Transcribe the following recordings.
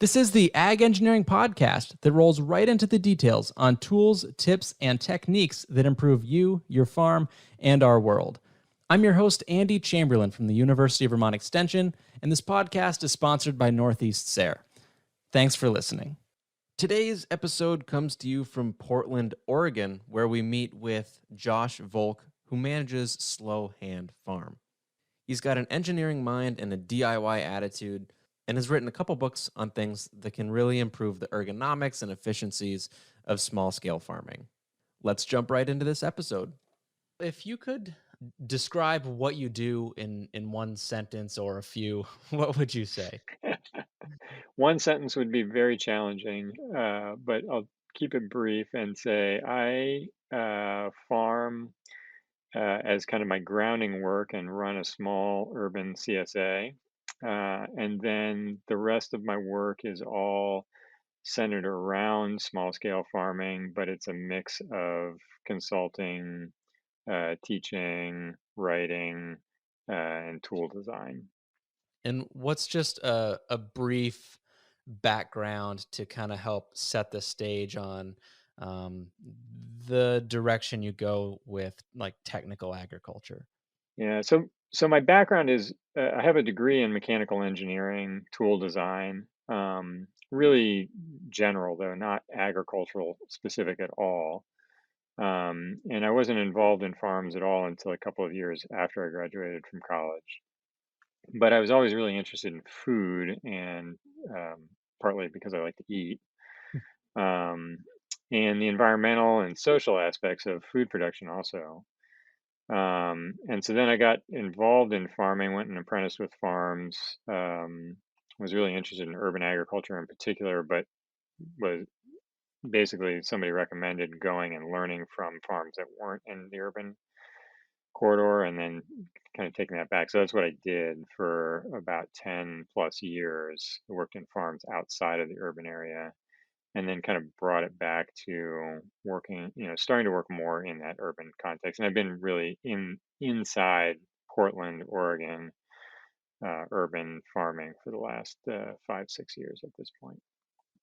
This is the Ag Engineering Podcast that rolls right into the details on tools, tips, and techniques that improve you, your farm, and our world. I'm your host, Andy Chamberlain from the University of Vermont Extension, and this podcast is sponsored by Northeast SARE. Thanks for listening. Today's episode comes to you from Portland, Oregon, where we meet with Josh Volk, who manages Slow Hand Farm. He's got an engineering mind and a DIY attitude, and has written a couple books on things that can really improve the ergonomics and efficiencies of small-scale farming. Let's jump right into this episode. If you could describe what you do in one sentence or a few, what would you say? One sentence would be very challenging, but I'll keep it brief and say I farm as kind of my grounding work and run a small urban CSA. And then the rest of my work is all centered around small scale farming, but it's a mix of consulting, teaching, writing, and tool design. And what's just a brief background to kind of help set the stage on um, the direction you go with like technical agriculture? Yeah, so my background is I have a degree in mechanical engineering, tool design, really general though, not agricultural specific at all. And I wasn't involved in farms at all until a couple of years after I graduated from college. But I was always really interested in food, and partly because I like to eat, um, and the environmental and social aspects of food production also. And so then I got involved in farming, went and apprenticed with farms, was really interested in urban agriculture in particular, but was basically somebody recommended going and learning from farms that weren't in the urban corridor and then kind of taking that back. So that's what I did for about 10 plus years. I worked in farms outside of the urban area and then kind of brought it back to working, starting to work more in that urban context. And I've been really inside Portland, Oregon, urban farming for the last 5, 6 years at this point.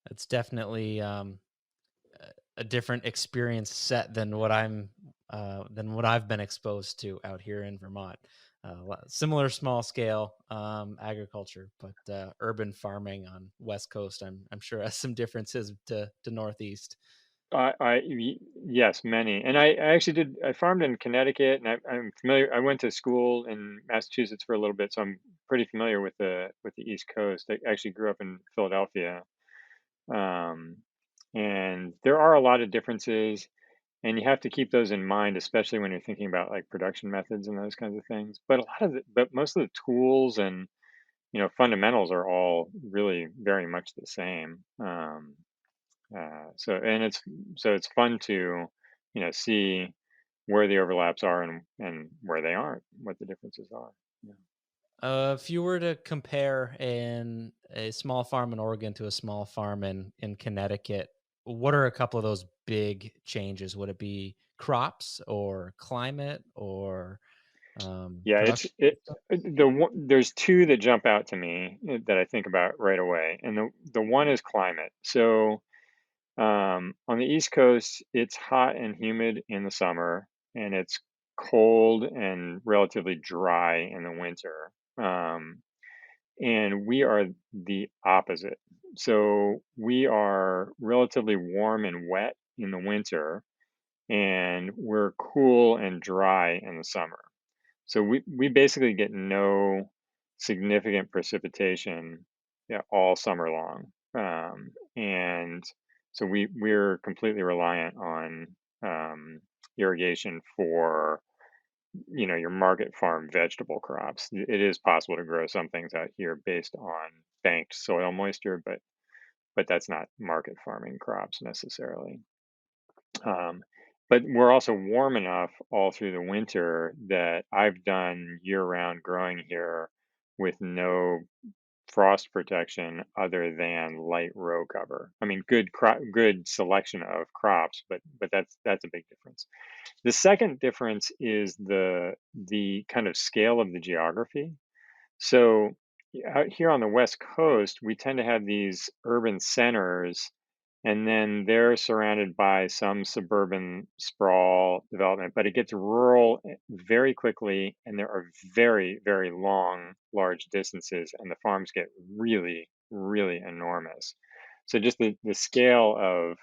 It's definitely a different experience set than what I've been exposed to out here in Vermont. Similar small scale agriculture, but urban farming on West Coast, I'm sure has some differences to Northeast. Yes, many. And I actually did. I farmed in Connecticut, and I'm familiar. I went to school in Massachusetts for a little bit, so I'm pretty familiar with the East Coast. I actually grew up in Philadelphia, um, and there are a lot of differences, and you have to keep those in mind, especially when you're thinking about like production methods and those kinds of things. But but most of the tools and fundamentals are all really very much the same. So it's fun to see where the overlaps are and where they aren't, what the differences are. Yeah. If you were to compare a small farm in Oregon to a small farm in Connecticut, what are a couple of those big changes? Would it be crops or climate or Yeah, production? there's two that jump out to me that I think about right away, and the one is climate. So on the East Coast, it's hot and humid in the summer, and it's cold and relatively dry in the winter. And we are the opposite. So we are relatively warm and wet in the winter, and we're cool and dry in the summer. So we basically get no significant precipitation, yeah, all summer long. And so we're completely reliant on irrigation for your market farm vegetable crops. It is possible to grow some things out here based on banked soil moisture, but that's not market farming crops necessarily. Um, but we're also warm enough all through the winter that I've done year-round growing here with no frost protection other than light row cover. I mean, good selection of crops, but that's a big difference. The second difference is the kind of scale of the geography. So out here on the West Coast, we tend to have these urban centers, and then they're surrounded by some suburban sprawl development, but it gets rural very quickly, and there are very, very long, large distances, and the farms get really, really enormous. So just the scale of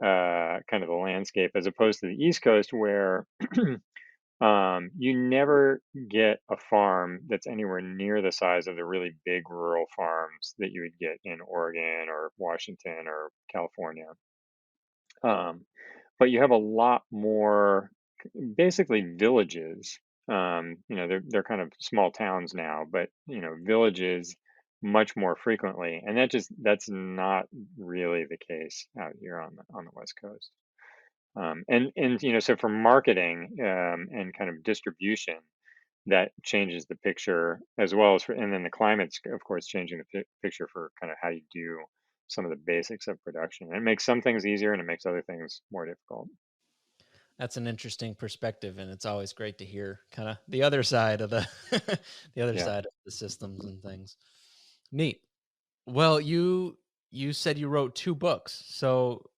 kind of the landscape as opposed to the East Coast where you never get a farm that's anywhere near the size of the really big rural farms that you would get in Oregon or Washington or California. Um, but you have a lot more basically villages. They're kind of small towns now, but villages much more frequently, and that's not really the case out here on the West Coast. So for marketing and kind of distribution, that changes the picture as well as and then the climate's of course changing the picture for kind of how you do some of the basics of production. And it makes some things easier and it makes other things more difficult. That's an interesting perspective, and it's always great to hear kind of the other side of the the other Yeah. side of the systems and things. Neat. Well, you said you wrote 2 books. So,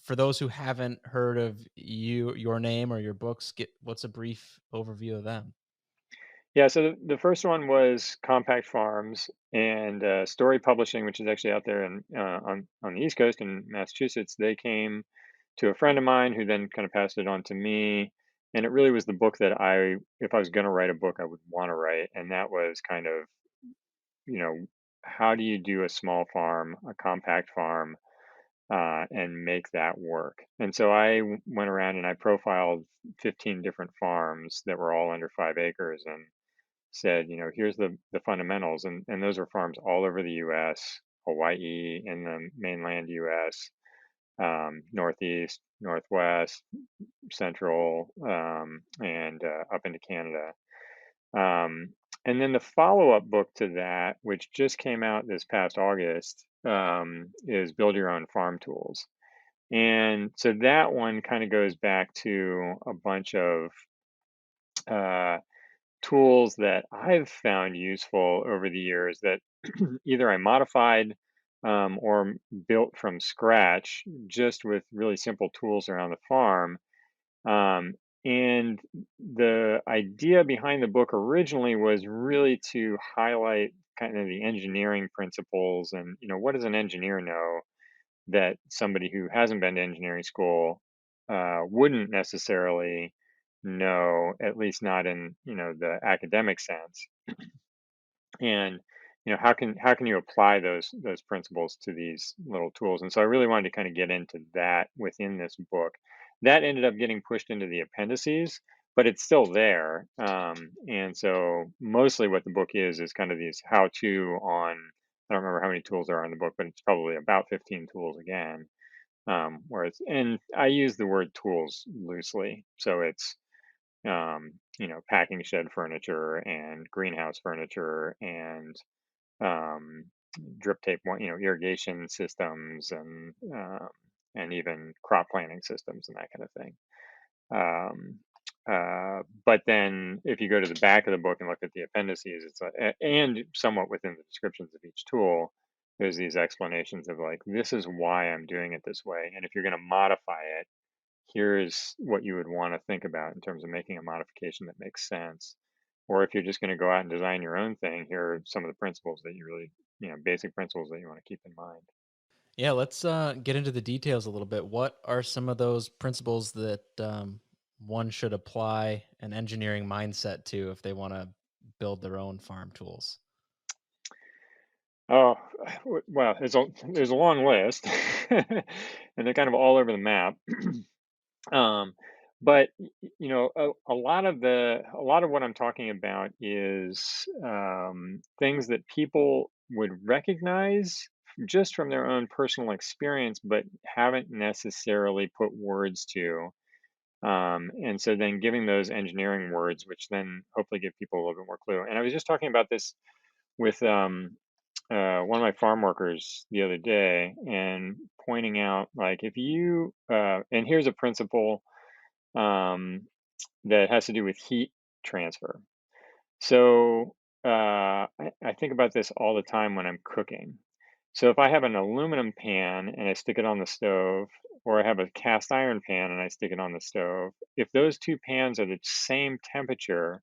for those who haven't heard of your name or your books, what's a brief overview of them? Yeah, so the first one was Compact Farms and Story Publishing, which is actually out there on the East Coast in Massachusetts. They came to a friend of mine who then kind of passed it on to me, and it really was the book that if I was going to write a book, I would want to write, and that was kind of you know how do you do a small farm, a compact farm, and make that work. And so went around and I profiled 15 different farms that were all under 5 acres and said, here's the fundamentals, and those are farms all over the U.S., Hawaii, in the mainland U.S., Northeast, Northwest, Central, and up into Canada. Um, and then the follow-up book to that, which just came out this past August, is Build Your Own Farm Tools. And so that one kind of goes back to a bunch of uh, tools that I've found useful over the years that either I modified or built from scratch just with really simple tools around the farm. Um, and the idea behind the book originally was really to highlight kind of the engineering principles and, what does an engineer know that somebody who hasn't been to engineering school wouldn't necessarily know, at least not in, the academic sense. And how can you apply those principles to these little tools? And so I really wanted to kind of get into that within this book. That ended up getting pushed into the appendices, but it's still there. And so mostly what the book is kind of these how to on, I don't remember how many tools there are in the book, but it's probably about 15 tools again. And I use the word tools loosely, so it's packing shed furniture and greenhouse furniture and um, drip tape, irrigation systems and even crop planting systems and that kind of thing. Um, but then if you go to the back of the book and look at the appendices, and somewhat within the descriptions of each tool, there's these explanations of like, this is why I'm doing it this way. And if you're going to modify it, here's what you would want to think about in terms of making a modification that makes sense. Or if you're just going to go out and design your own thing, here are some of the principles that you really, basic principles that you want to keep in mind. Yeah, let's get into the details a little bit. What are some of those principles that one should apply an engineering mindset to if they want to build their own farm tools? Oh, well, there's a long list, and they're kind of all over the map. Um, but a lot of what I'm talking about is things that people would recognize just from their own personal experience, but haven't necessarily put words to. And so then giving those engineering words, which then hopefully give people a little bit more clue. And I was just talking about this with one of my farm workers the other day and pointing out like if you and here's a principle um, that has to do with heat transfer. So I think about this all the time when I'm cooking. So if I have an aluminum pan and I stick it on the stove, or I have a cast iron pan and I stick it on the stove, if those two pans are the same temperature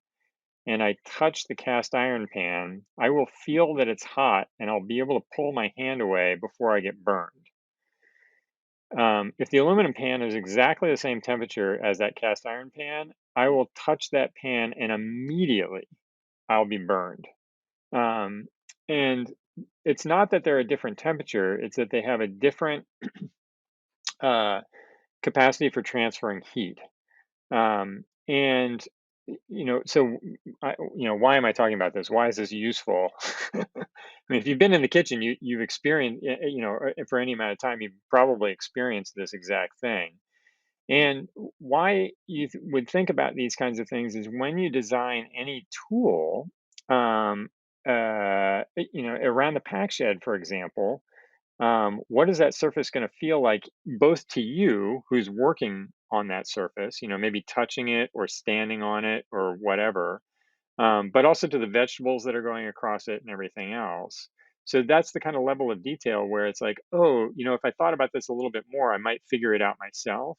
and I touch the cast iron pan, I will feel that it's hot and I'll be able to pull my hand away before I get burned. If the aluminum pan is exactly the same temperature as that cast iron pan, I will touch that pan and immediately I'll be burned. Um, and it's not that they're a different temperature, it's that they have a different uh, capacity for transferring heat. And so why am I talking about this? Why is this useful? I mean, if you've been in the kitchen, you've experienced, for any amount of time, you've probably experienced this exact thing. And why would think about these kinds of things is when you design any tool, um, around the pack shed, for example, what is that surface going to feel like both to you who's working on that surface, maybe touching it or standing on it or whatever, but also to the vegetables that are going across it and everything else. So that's the kind of level of detail where it's like, oh, if I thought about this a little bit more, I might figure it out myself.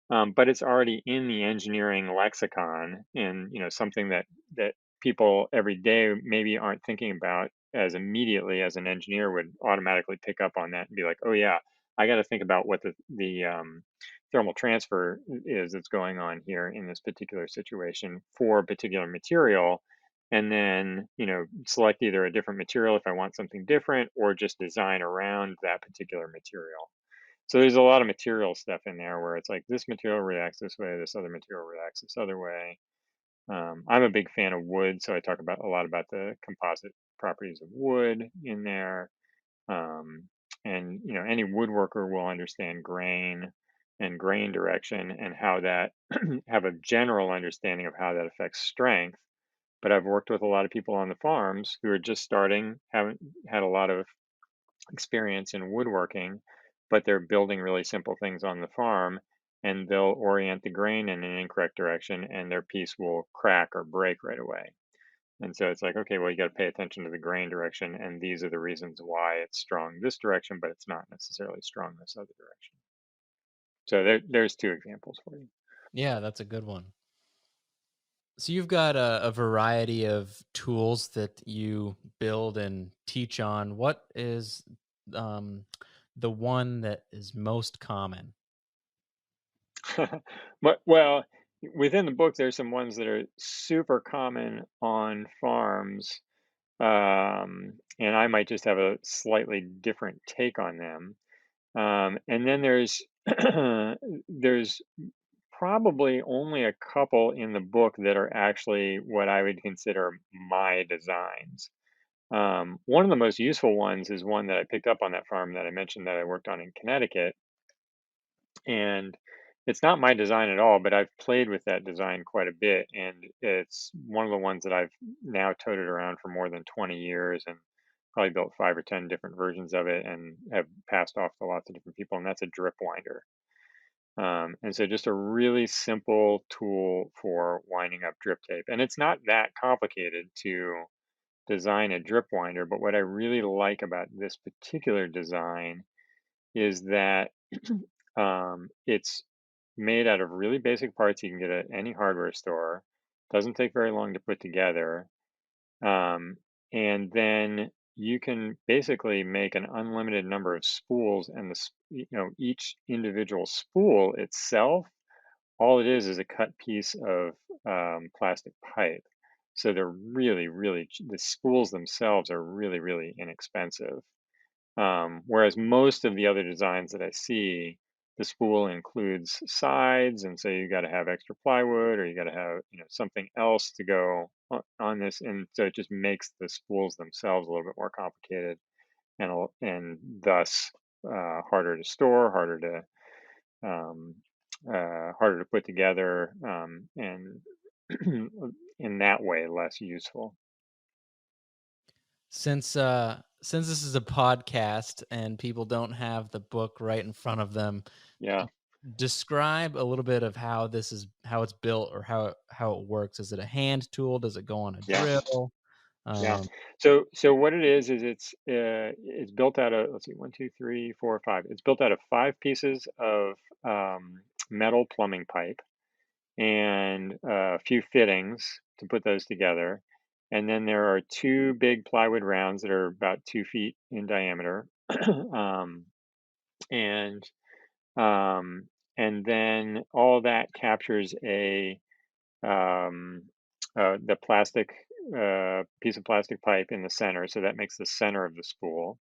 But it's already in the engineering lexicon, and something that people every day maybe aren't thinking about as immediately as an engineer would automatically pick up on that and be like, oh yeah, I got to think about what the thermal transfer is that's going on here in this particular situation for a particular material, and then select either a different material if I want something different, or just design around that particular material. So there's a lot of material stuff in there where it's like this material reacts this way, this other material reacts this other way. I'm a big fan of wood, so I talk about a lot about the composite properties of wood in there. Um, and any woodworker will understand grain and grain direction and how that have a general understanding of how that affects strength. But I've worked with a lot of people on the farms who are just starting, haven't had a lot of experience in woodworking, but they're building really simple things on the farm, and they'll orient the grain in an incorrect direction and their piece will crack or break right away. And so it's like, okay, well, you got to pay attention to the grain direction, and these are the reasons why it's strong this direction, but it's not necessarily strong this other direction. So there's two examples for you. Yeah, that's a good one. So you've got a variety of tools that you build and teach on. What is um, the one that is most common? But well, within the book, there's some ones that are super common on farms, and I might just have a slightly different take on them. And then there's probably only a couple in the book that are actually what I would consider my designs. One of the most useful ones is one that I picked up on that farm that I mentioned that I worked on in Connecticut, and it's not my design at all, but I've played with that design quite a bit, and it's one of the ones that I've now toted around for more than 20 years and probably built 5 or 10 different versions of it and have passed off to lots of different people, and that's a drip winder. And so just a really simple tool for winding up drip tape. And it's not that complicated to design a drip winder, but what I really like about this particular design is that it's made out of really basic parts you can get at any hardware store. Doesn't take very long to put together. Um, and then you can basically make an unlimited number of spools, and each individual spool itself, all it is a cut piece of plastic pipe. So they're really, really the spools themselves are really, really inexpensive. Whereas most of the other designs that I see, the spool includes sides, and so you got to have extra plywood, or you got to have something else to go on this, and so it just makes the spools themselves a little bit more complicated, and thus harder to store, um, harder to put together, and in that way less useful. Since this is a podcast and people don't have the book right in front of them, Yeah. describe a little bit of how it's built or how it works. Is it a hand tool? Does it go on a Yeah. drill? Yeah. Um, So what it is it's built out of, let's see, one, two, three, four, five. It's built out of five pieces of metal plumbing pipe and a few fittings to put those together. And then there are two big plywood rounds that are about 2 feet in diameter. um, and um, and then all that captures um, the plastic piece of plastic pipe in the center, so that makes the center of the spool.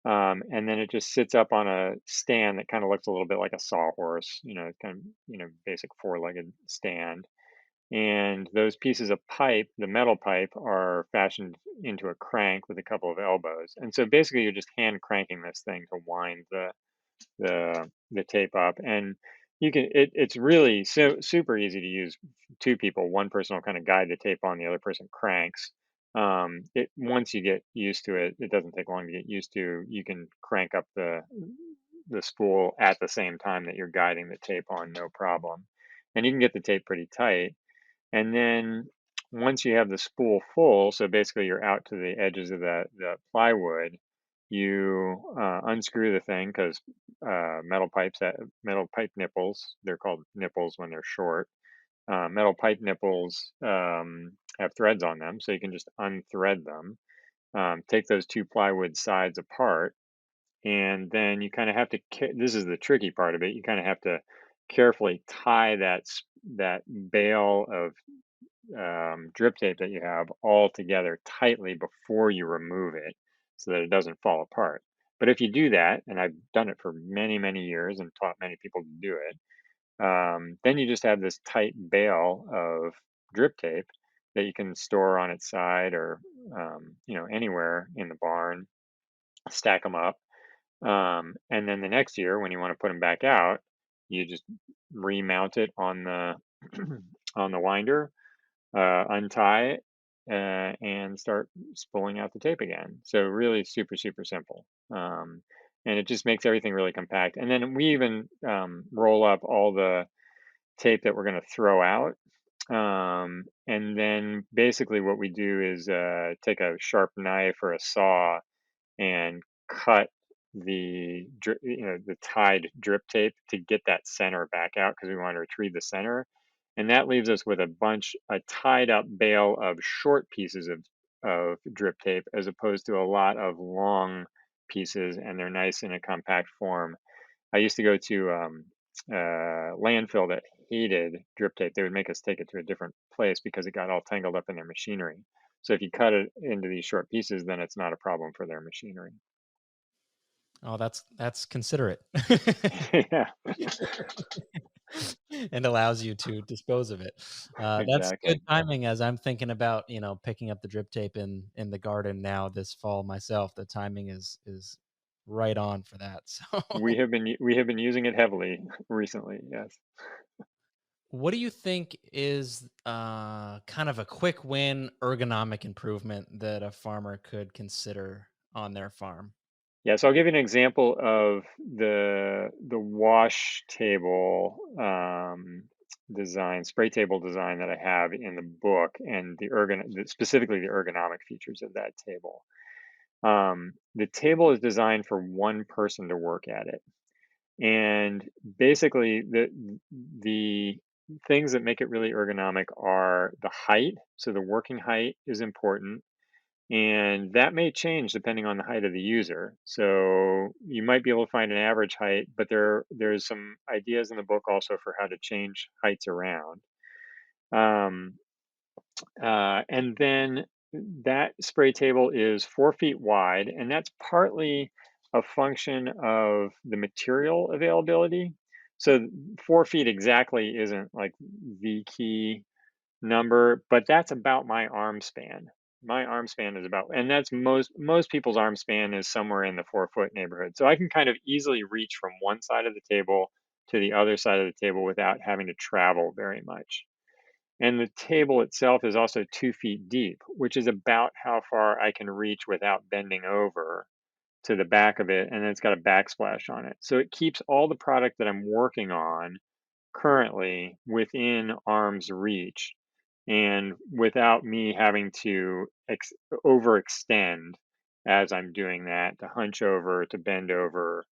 And then it just sits up on a stand that kind of looks a little bit like a sawhorse, kind of basic four-legged stand. And those pieces of pipe, the metal pipe, are fashioned into a crank with a couple of elbows. And so basically, you're just hand cranking this thing to wind the tape up. And it's really super easy to use. Two people, one person will kind of guide the tape on, the other person cranks. It Once you get used to it, it doesn't take long to get used to. You can crank up the spool at the same time that you're guiding the tape on, no problem. And you can get the tape pretty tight. And then once you have the spool full, so basically you're out to the edges of the plywood, you unscrew the thing, because metal pipe nipples, they're called nipples when they're short. Metal pipe nipples have threads on them, so you can just unthread them. Take those two plywood sides apart, and then you kind of have to. This is the tricky part of it. You kind of have to carefully tie that bale of drip tape that you have all together tightly before you remove it, so that it doesn't fall apart. But if you do that, and I've done it for many, many years and taught many people to do it, then you just have this tight bale of drip tape that you can store on its side, or anywhere in the barn, stack them up. And then the next year, when you want to put them back out, you just remount it on the on the winder, untie it, and start spooling out the tape again. So really super, super simple. And it just makes everything really compact. And then we even roll up all the tape that we're going to throw out. And then basically what we do is take a sharp knife or a saw and cut the tied drip tape to get that center back out, because we want to retrieve the center. And that leaves us with a tied up bale of short pieces of drip tape, as opposed to a lot of long pieces, and they're nice in a compact form. I used to go to landfill that hated drip tape. They would make us take it to a different place because it got all tangled up in their machinery. So if you cut it into these short pieces, then it's not a problem for their machinery. oh, that's considerate. Yeah, And allows you to dispose of it. That's exactly. good timing as I'm thinking about, picking up the drip tape in the garden now this fall myself. The timing is right on for that. So, We have been using it heavily recently. Yes. what do you think is kind of a quick win ergonomic improvement that a farmer could consider on their farm? Yeah, so I'll give you an example of the wash table design, spray table design that I have in the book, and specifically the ergonomic features of that table. The table is designed for one person to work at it, and basically the things that make it really ergonomic are the height. So the working height is important, and that may change depending on the height of the user. So you might be able to find an average height, but there's some ideas in the book also for how to change heights around. Um, and then that spray table is 4 feet wide, and that's partly a function of the material availability. So 4 feet exactly isn't like the key number, but that's about my arm span. My arm span is about, and that's most people's arm span is somewhere in the 4 foot neighborhood. So I can kind of easily reach from one side of the table to the other side of the table without having to travel very much. And the table itself is also 2 feet deep, which is about how far I can reach without bending over to the back of it. And then it's got a backsplash on it. So it keeps all the product that I'm working on currently within arm's reach, and without me having to overextend as I'm doing that, to hunch over, to bend over.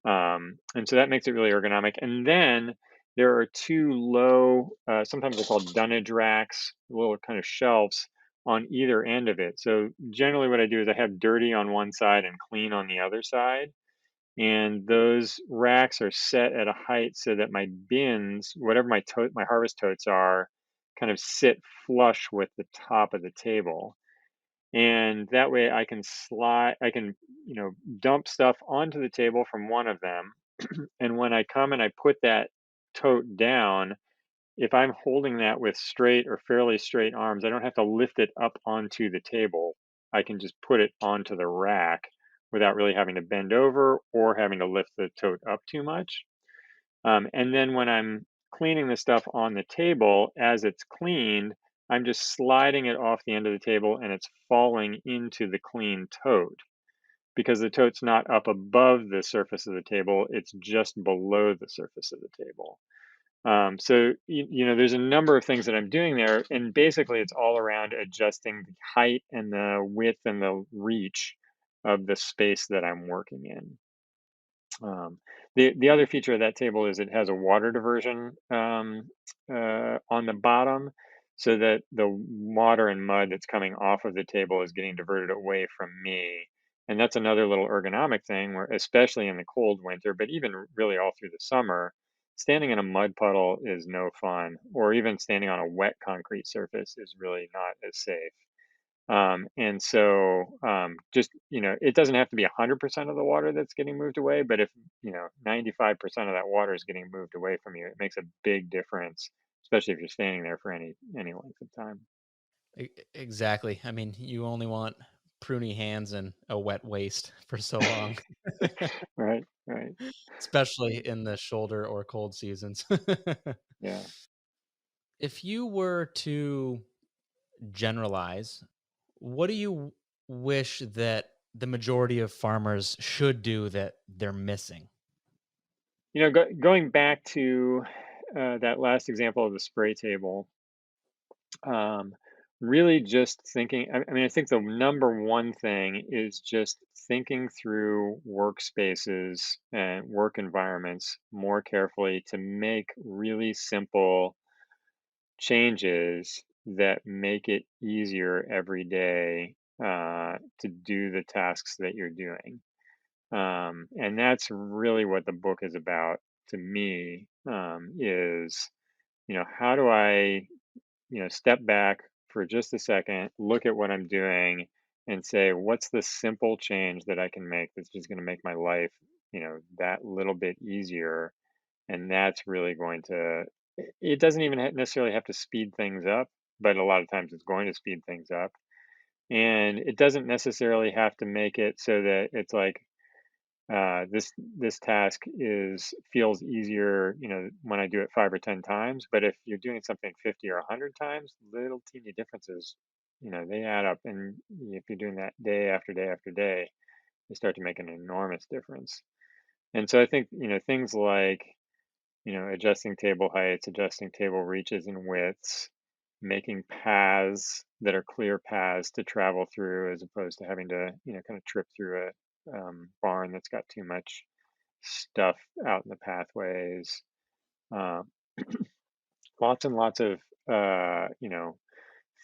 And so that makes it really ergonomic. And then there are two low, sometimes they're called dunnage racks, little kind of shelves on either end of it. So generally, what I do is I have dirty on one side and clean on the other side. And those racks are set at a height so that my bins, whatever my harvest totes are, kind of sit flush with the top of the table. And that way I can, dump stuff onto the table from one of them. And when I come and I put that tote down, if I'm holding that with straight or fairly straight arms, I don't have to lift it up onto the table. I can just put it onto the rack without really having to bend over or having to lift the tote up too much. And then when I'm cleaning the stuff on the table, as it's cleaned, I'm just sliding it off the end of the table and it's falling into the clean tote because the tote's not up above the surface of the table, it's just below the surface of the table. So, there's a number of things that I'm doing there. And basically, it's all around adjusting the height and the width and the reach of the space that I'm working in. The other feature of that table is it has a water diversion on the bottom, so that the water and mud that's coming off of the table is getting diverted away from me. And that's another little ergonomic thing where, especially in the cold winter, but even really all through the summer, standing in a mud puddle is no fun, or even standing on a wet concrete surface is really not as safe. And so, just, it doesn't have to be 100% of the water that's getting moved away, but if, 95% of that water is getting moved away from you, it makes a big difference, especially if you're standing there for any length of time. Exactly. I mean, you only want pruny hands and a wet waist for so long, Right, right. especially in the shoulder or cold seasons. Yeah. If you were to generalize, what do you wish that the majority of farmers should do that they're missing? Going back to that last example of the spray table, um, really just thinking, I mean, I think the number one thing is just thinking through workspaces and work environments more carefully to make really simple changes that make it easier every day to do the tasks that you're doing. And that's really what the book is about to me, is, how do I, step back for just a second, look at what I'm doing, and say, what's the simple change that I can make that's just going to make my life, that little bit easier. And that's really going to, it doesn't even necessarily have to speed things up, but a lot of times it's going to speed things up. And it doesn't necessarily have to make it so that it's like, this task is feels easier, when I do it 5 or 10 times. But if you're doing something 50 or 100 times, little teeny differences, they add up. And if you're doing that day after day after day, they start to make an enormous difference. And so I think, things like, adjusting table heights, adjusting table reaches and widths, making paths that are clear paths to travel through, as opposed to having to, kind of trip through a barn that's got too much stuff out in the pathways. Uh, Lots and lots of,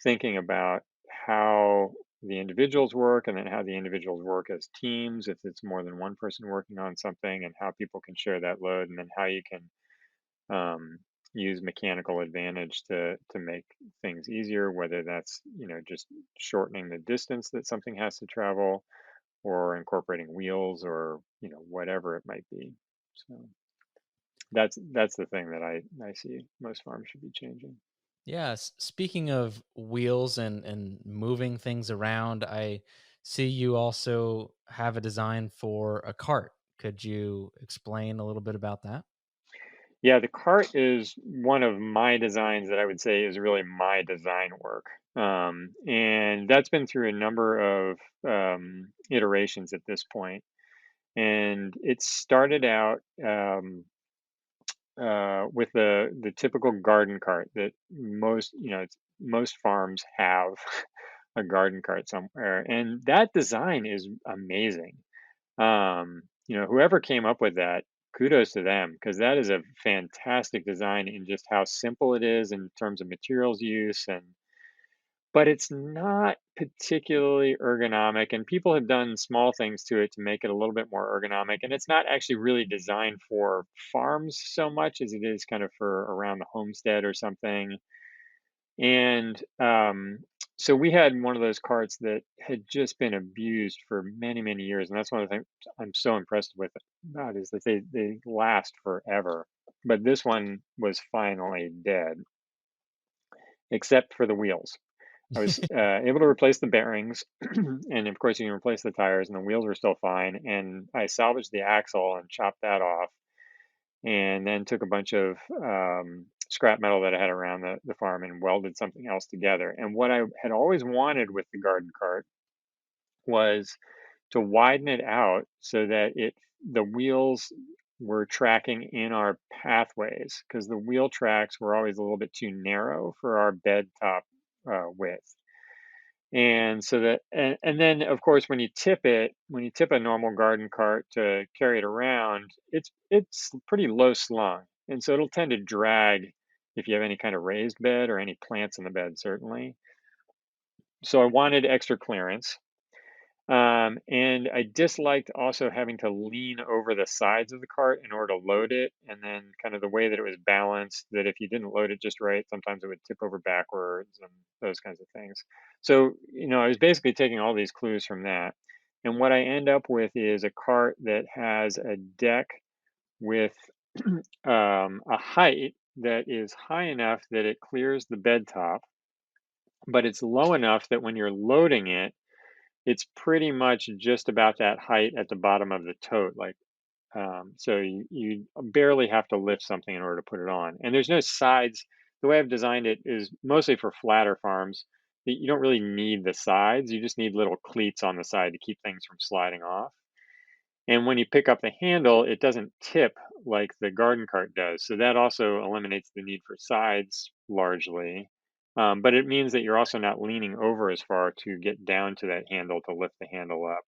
thinking about how the individuals work, and then how the individuals work as teams if it's more than one person working on something, and how people can share that load, and then how you can um, use mechanical advantage to make things easier, whether that's, just shortening the distance that something has to travel, or incorporating wheels, or, whatever it might be. So that's the thing that I see most farms should be changing. Yes. Speaking of wheels and moving things around, I see you also have a design for a cart. Could you explain a little bit about that? Yeah, the cart is one of my designs that I would say is really my design work. And that's been through a number of iterations at this point. And it started out with the typical garden cart that most, it's most farms have a garden cart somewhere, and that design is amazing. Whoever came up with that, kudos to them because that is a fantastic design in just how simple it is in terms of materials use, and but it's not particularly ergonomic, and people have done small things to it to make it a little bit more ergonomic, and it's not actually really designed for farms so much as it is kind of for around the homestead or something. And so we had one of those carts that had just been abused for many, many years, and that's one of the things I'm so impressed with about is that they last forever. But this one was finally dead, except for the wheels. I was able to replace the bearings, and of course you can replace the tires, and the wheels were still fine. And I salvaged the axle and chopped that off, and then took a bunch of scrap metal that I had around the farm and welded something else together. And what I had always wanted with the garden cart was to widen it out so that the wheels were tracking in our pathways because the wheel tracks were always a little bit too narrow for our bed top width. And so and then of course when you tip a normal garden cart to carry it around, it's pretty low slung. And so it'll tend to drag if you have any kind of raised bed or any plants in the bed, certainly. So I wanted extra clearance. And I disliked also having to lean over the sides of the cart in order to load it, and then kind of the way that it was balanced, that if you didn't load it just right, sometimes it would tip over backwards and those kinds of things. So, I was basically taking all these clues from that. And what I end up with is a cart that has a deck with a height that is high enough that it clears the bed top, but it's low enough that when you're loading it, it's pretty much just about that height at the bottom of the tote, like, so you barely have to lift something in order to put it on, and there's no sides. The way I've designed it is mostly for flatter farms. You don't really need the sides, you just need little cleats on the side to keep things from sliding off, and when you pick up the handle, it doesn't tip like the garden cart does. So that also eliminates the need for sides largely. But it means that you're also not leaning over as far to get down to that handle to lift the handle up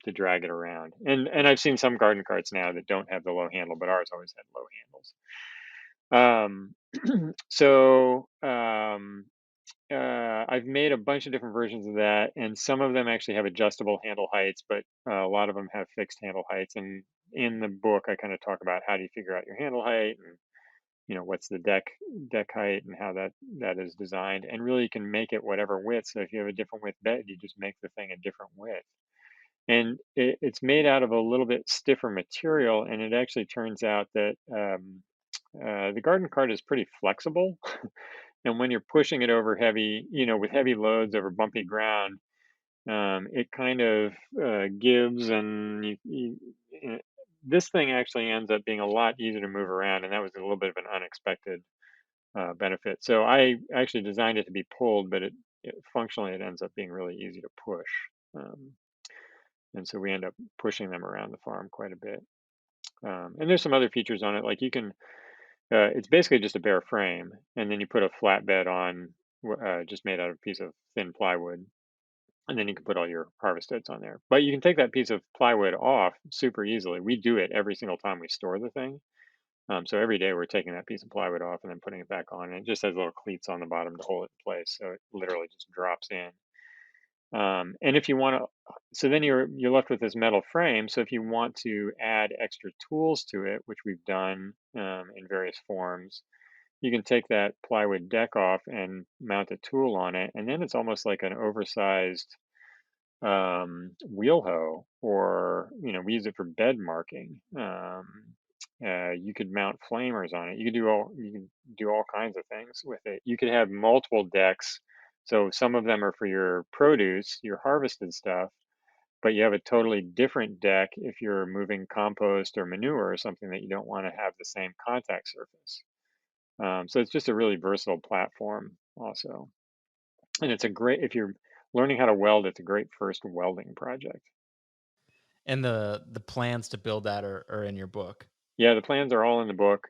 to drag it around. And I've seen some garden carts now that don't have the low handle, but ours always had low handles. So I've made a bunch of different versions of that, and some of them actually have adjustable handle heights, but a lot of them have fixed handle heights. And in the book, I kind of talk about how do you figure out your handle height, and what's the deck height, and how that is designed. And really, you can make it whatever width. So if you have a different width bed, you just make the thing a different width. And it's made out of a little bit stiffer material, and it actually turns out that the garden cart is pretty flexible. And when you're pushing it over heavy, with heavy loads over bumpy ground, it kind of gives, and uh, this thing actually ends up being a lot easier to move around, and that was a little bit of an unexpected benefit. So I actually designed it to be pulled, but functionally it ends up being really easy to push, and so we end up pushing them around the farm quite a bit. And there's some other features on it, like you can. It's basically just a bare frame, and then you put a flatbed on, just made out of a piece of thin plywood, and then you can put all your harvest heads on there. But you can take that piece of plywood off super easily. We do it every single time we store the thing. So every day we're taking that piece of plywood off and then putting it back on. And it just has little cleats on the bottom to hold it in place, so it literally just drops in. And if you want to, so then you're left with this metal frame. So if you want to add extra tools to it, which we've done in various forms, you can take that plywood deck off and mount a tool on it, and then it's almost like an oversized wheel hoe, or we use it for bed marking. You could mount flamers on it. You can do all kinds of things with it. You could have multiple decks. So some of them are for your produce, your harvested stuff, but you have a totally different deck if you're moving compost or manure or something that you don't want to have the same contact surface. So it's just a really versatile platform also. And it's a great, if you're learning how to weld, it's a great first welding project. And the plans to build that are in your book. Yeah, the plans are all in the book,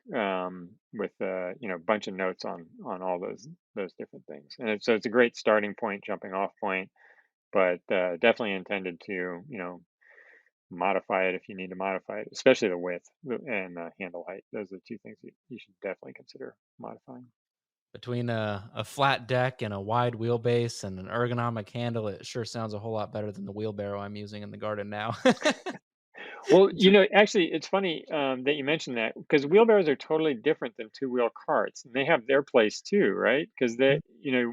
with a bunch of notes on all those different things, and it's a great starting point, jumping off point, but definitely intended to modify it if you need to modify it, especially the width and handle height. Those are the two things you should definitely consider modifying. Between a flat deck and a wide wheelbase and an ergonomic handle, it sure sounds a whole lot better than the wheelbarrow I'm using in the garden now. Well, actually, it's funny that you mentioned that because wheelbarrows are totally different than two-wheel carts, and they have their place too, right? Because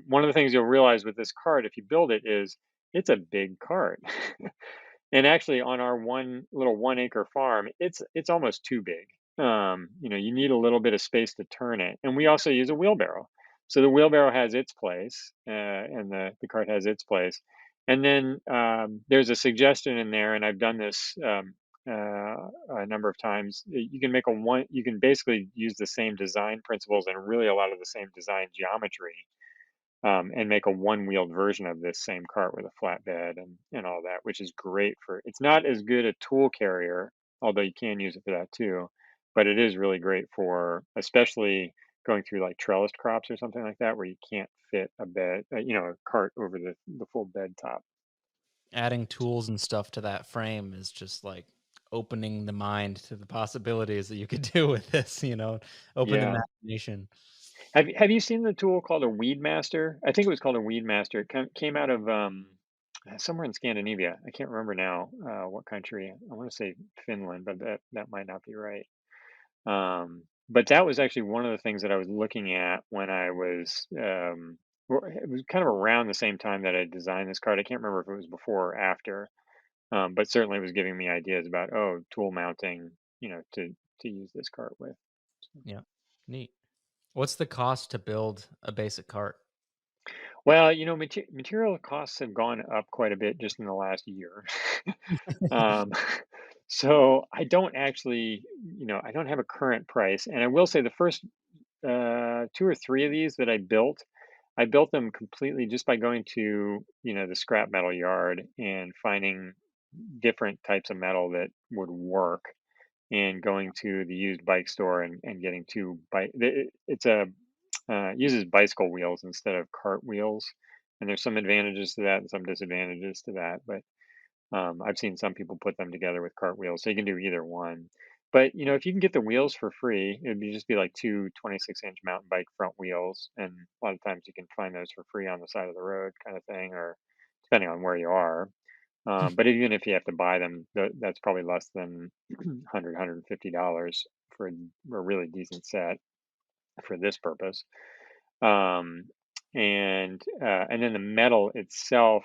one of the things you'll realize with this cart, if you build it, is it's a big cart. And actually, on our one little 1 acre farm, it's almost too big. You need a little bit of space to turn it, and we also use a wheelbarrow. So the wheelbarrow has its place, and the cart has its place. And then there's a suggestion in there, and I've done this a number of times. You can make a one. You can basically use the same design principles and really a lot of the same design geometry, and make a one-wheeled version of this same cart with a flatbed and all that, which is great for. It's not as good a tool carrier, although you can use it for that too, but it is really great for, especially going through like trellised crops or something like that, where you can't fit a cart over the full bed top. Adding tools and stuff to that frame is just like opening the mind to the possibilities that you could do with this, open the Yeah. imagination. Have you seen the tool called a Weed Master? I think it was called a Weed Master. It came out of somewhere in Scandinavia. I can't remember now what country. I want to say Finland, but that might not be right. But that was actually one of the things that I was looking at when I was. It was kind of around the same time that I designed this card. I can't remember if it was before or after, but certainly it was giving me ideas about tool mounting, to use this cart with. Yeah. Neat. What's the cost to build a basic cart? Well, material costs have gone up quite a bit just in the last year. um, so I don't have a current price. And I will say the first two or three of these that I built them completely just by going to, the scrap metal yard and finding different types of metal that would work, and going to the used bike store and getting two bike. It's a uses bicycle wheels instead of cart wheels, and there's some advantages to that and some disadvantages to that. But I've seen some people put them together with cart wheels, so you can do either one. But if you can get the wheels for free, just be like two 26-inch mountain bike front wheels, and a lot of times you can find those for free on the side of the road, kind of thing, or depending on where you are. But even if you have to buy them, that's probably less than 100 $150 for a really decent set for this purpose. Um, and then the metal itself,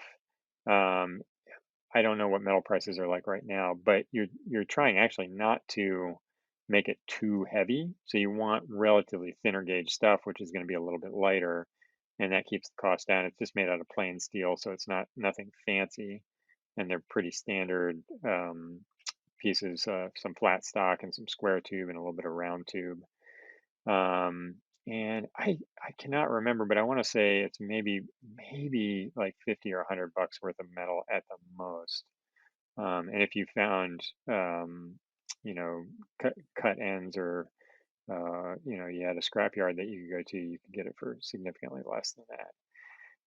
um, I don't know what metal prices are like right now, but you're trying actually not to make it too heavy. So you want relatively thinner gauge stuff, which is going to be a little bit lighter, and that keeps the cost down. It's just made out of plain steel, so it's not nothing fancy, and they're pretty standard pieces. Some flat stock and some square tube and a little bit of round tube. Um, and I cannot remember, but I want to say it's maybe like 50 or $100 worth of metal at the most. And if you found you know cut ends, or you had a scrapyard that you could go to, you could get it for significantly less than that.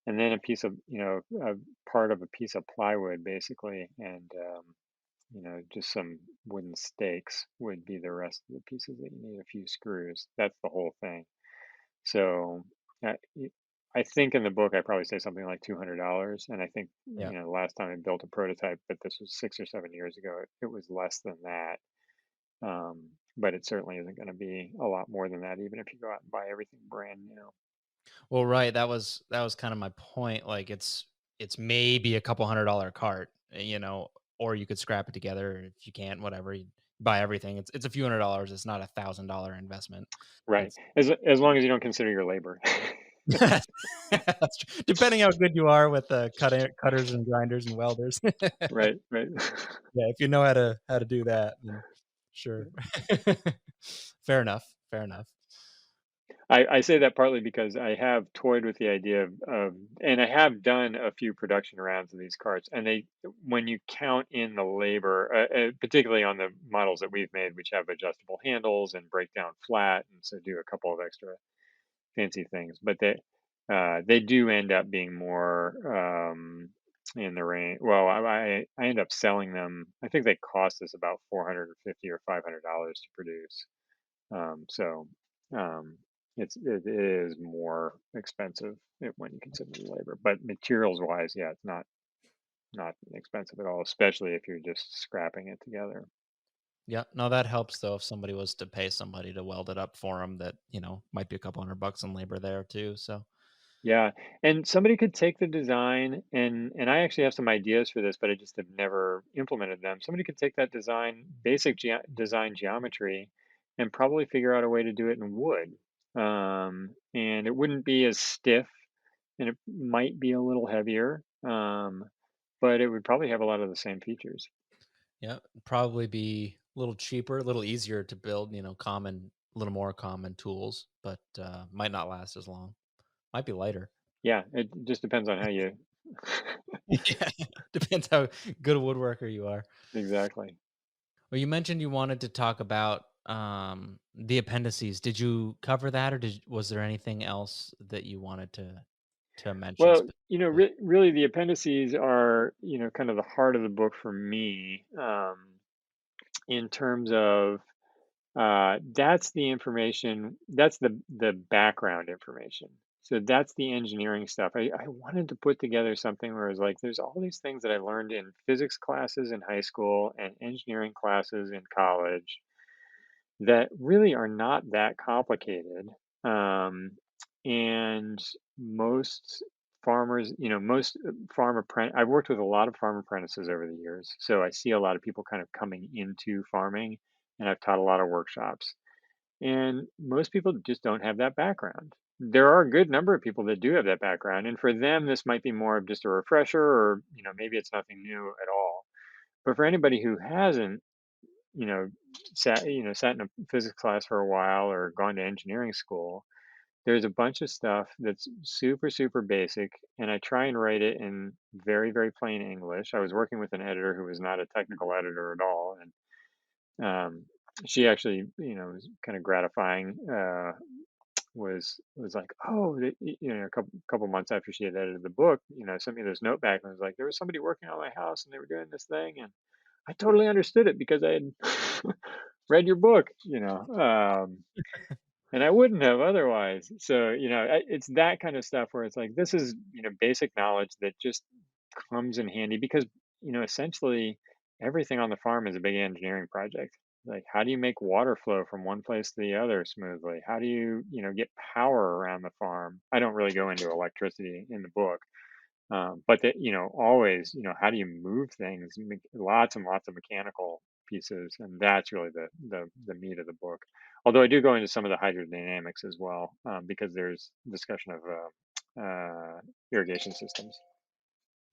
And then a part of a piece of plywood basically, and just some wooden stakes would be the rest of the pieces that you need. A few screws. That's the whole thing. So, I think in the book I probably say something like $200, and I think Yeah. the last time I built a prototype, but this was 6 or 7 years ago, it was less than that. But it certainly isn't going to be a lot more than that, even if you go out and buy everything brand new. Well, right. That was kind of my point. Like it's maybe a couple $100 cart, or you could scrap it together if you can't, whatever. You buy everything. It's a few $100. It's not $1,000 investment. Right, It's as long as you don't consider your labor. That's true. Depending how good you are with the cutters and grinders and welders. Right, right. Yeah, if you know how to do that, then sure. Fair enough. Fair enough. I say that partly because I have toyed with the idea of, and I have done a few production rounds of these carts, and when you count in the labor, particularly on the models that we've made, which have adjustable handles and break down flat, and so do a couple of extra fancy things, but they do end up being more in the range. Well, I end up selling them. I think they cost us about 450 or $500 to produce. So um, it is more expensive when you consider the labor. But materials wise, yeah, it's not expensive at all, especially if you're just scrapping it together. Yeah, no, that helps though. If somebody was to pay somebody to weld it up for them, that might be a couple $100 in labor there too. So Yeah, and somebody could take the design, and I actually have some ideas for this, but I just have never implemented them. Somebody could take that design geometry and probably figure out a way to do it in wood. And it wouldn't be as stiff, and it might be a little heavier, but it would probably have a lot of the same features. yeah, probably be a little cheaper, a little easier to build. A little more common tools, but might not last as long. Might be lighter. Yeah, it just depends on how you. Yeah, depends how good a woodworker you are. Exactly. Well, you mentioned you wanted to talk about the appendices. Did you cover that, or was there anything else that you wanted to mention Well, specifically? really, the appendices are, kind of the heart of the book for me, in terms of that's the information, that's the background information. So that's the engineering stuff. I wanted to put together something where it's like, there's all these things that I learned in physics classes in high school and engineering classes in college that really are not that complicated. Um, and most farmers, most I've worked with a lot of farm apprentices over the years. So I see a lot of people kind of coming into farming, and I've taught a lot of workshops. And most people just don't have that background. There are a good number of people that do have that background. And for them, this might be more of just a refresher, or, maybe it's nothing new at all. But for anybody who hasn't, you know, sat in a physics class for a while or gone to engineering school, there's a bunch of stuff that's super, super basic, and I try and write it in very, very plain English. I was working with an editor who was not a technical editor at all, and she actually, was kind of gratifying. Was like, oh, a couple months after she had edited the book, sent me this note back and was like, there was somebody working on my house and they were doing this thing, and I totally understood it because I had read your book, and I wouldn't have otherwise. So, it's that kind of stuff where it's like, this is, basic knowledge that just comes in handy because, essentially everything on the farm is a big engineering project. Like, how do you make water flow from one place to the other smoothly? How do you, get power around the farm? I don't really go into electricity in the book, but that, always, how do you move things? Lots and lots of mechanical pieces, and that's really the meat of the book. Although I do go into some of the hydrodynamics as well, because there's discussion of irrigation systems.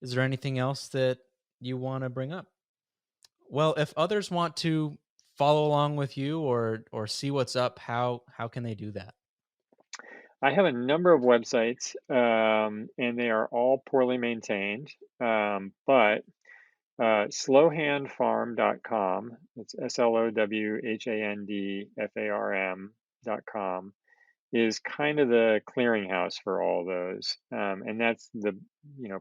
Is there anything else that you want to bring up? Well, if others want to follow along with you or see what's up, how can they do that? I have a number of websites, and they are all poorly maintained, but slowhandfarm.com. It's slowhandfarm.com is kind of the clearinghouse for all those. And that's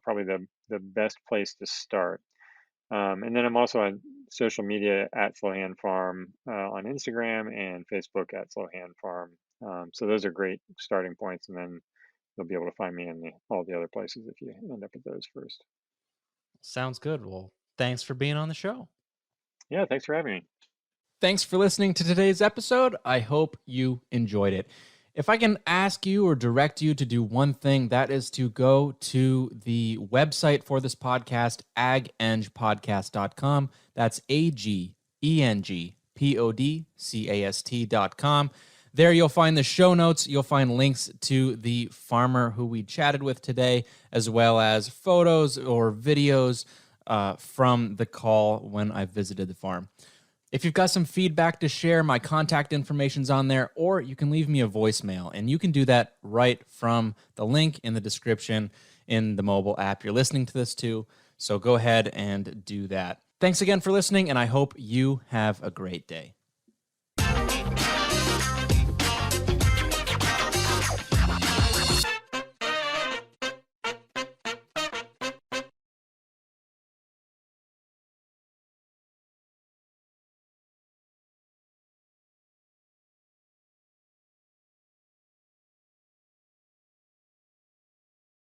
probably the best place to start. And then I'm also on social media at Slowhand Farm, on Instagram and Facebook at Slowhand Farm. So those are great starting points. And then you'll be able to find me in all the other places if you end up at those first. Sounds good. Well, thanks for being on the show. Yeah, thanks for having me. Thanks for listening to today's episode. I hope you enjoyed it. If I can ask you or direct you to do one thing, that is to go to the website for this podcast, agengpodcast.com. That's agengpodcast.com. There you'll find the show notes. You'll find links to the farmer who we chatted with today, as well as photos or videos from the call when I visited the farm. If you've got some feedback to share, my contact information's on there, or you can leave me a voicemail, and you can do that right from the link in the description in the mobile app you're listening to this to. So go ahead and do that. Thanks again for listening, and I hope you have a great day.